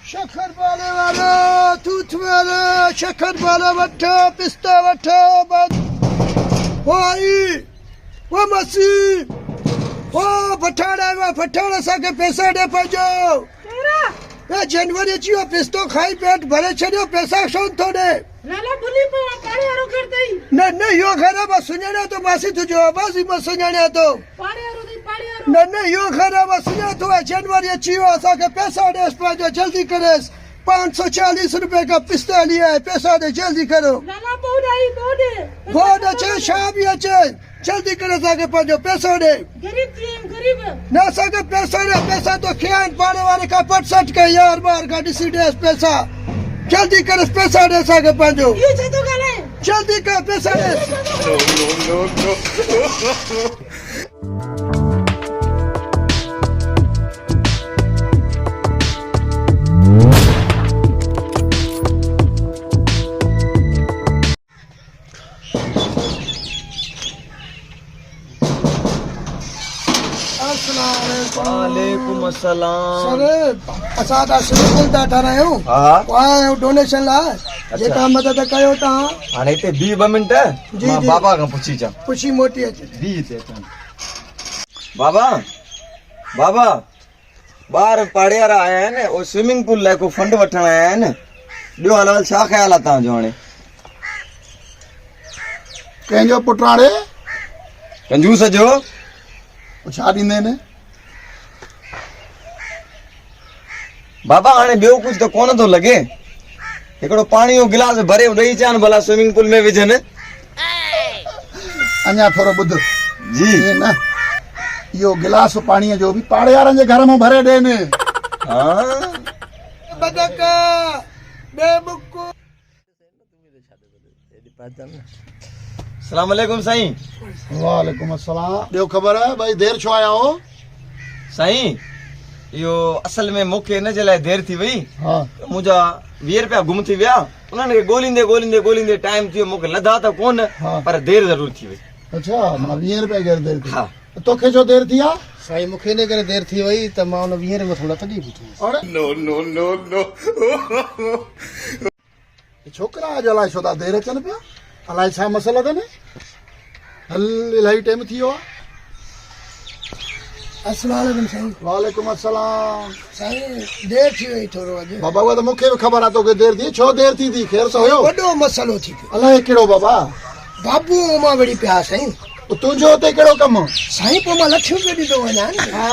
शक्कर वाले वाला तूत वाला शक्कर वाला वठा पिस्ता वठा वाई वो मसी वो फटाड़ा साके पैसा दे पाजो ए जनवरी चियो पिस्तो खाई पेट भरे छड़ियो पैसा शोन थोड़े लाला बुली पे पाड़े आरो करतई न यो खराब सुनने तो मासी तुझो आवाज ही मत सुनने तो पाड़े आरो न यो खराब सुने तो जनवरी चियो साके पैसा दे पाजो जल्दी करेस 540 रुपए का पिस्ता लिया है पैसा दे जल्दी करो लाला बोड़ाई बोड़े बहुत अच्छे शाम ही अच्छे जल्दी करे साके पाजो पैसा दे गरीब ना साके पैसा तो खियान पाने वाले का 65 का यार बार का डिसीडेस पैसा जल्दी करे पैसा दे साके पाजो ये तो गले जल्दी कर पैसा दे वालेकुम अस्सलाम सर असादा सिंपल दा ठरायो हां वाह डोनेशन ला जे का मदद कयो ता हाणे हिते 20 मिंट जी, मां जी। बाबा खां पुछी चा खुशी मोटी अचे 20 ते अचनि बाबा ॿार पाड़ियारा आया आहिनि ओ स्विमिंग पूल लाइ को फंड वठण आया आहिनि ॿियो हाल छा ख़्याल आहे तव्हांजो हाणे कंहिंजो पुटाणे कंजूस जो छा ॾींदे ने बाबा हाणे ॿियो कुझु त कोन थो लॻे हिकिड़ो पाणी जो गिलास भरे ॾेई चानि भला स्विमिंग पूल में विझनि अञा थोरो ॿुध जी ईअं न इहो गिलास पाणीअ जो बि पाड़े वारनि जे घर मां भरे ॾियनि हाँ बदक बेबुको अस्सलाम वालेकुम साईं वालेकुम अस्सलाम ॿियो ख़बर आहे भाई देरि छो आया हो साईं इहो असल में मूंखे हिन जे लाइ देरि थी वई हा मुंहिंजा 20 रुपया गुम थी विया उन्हनि खे ॻोल्हींदे टाइम थी वियो मूंखे लधा त कोन हा। पर देरि ज़रूर थी वई अच्छा मां 20 रुपए करे देरि थी हा तोखे छो देरि थी आहे साईं मूंखे इन करे देरि थी वई त मां उन 20 में थोड़ा तॾहिं पुछो अरे छोकिरा अॼु अलाए छो था देरि अचनि पिया अलाए छा मसइलो अथनि हल इलाही टाइम थी वियो आहे अस्सलाम वालेकुम साईं वालेकुम अस्सलाम साईं देरि थी वई थोरो अॼु बाबा उहा त मूंखे बि ख़बर आहे तोखे देरि थी छो देरि थी ख़ैर त हुयो वॾो मसलो थी पियो अलाए कहिड़ो बाबा बाबू मां वड़ी पिया साईं तुंहिंजो हुते कहिड़ो कमु साईं पोइ मां लक्ष्मी पे ॾींदो वञा हा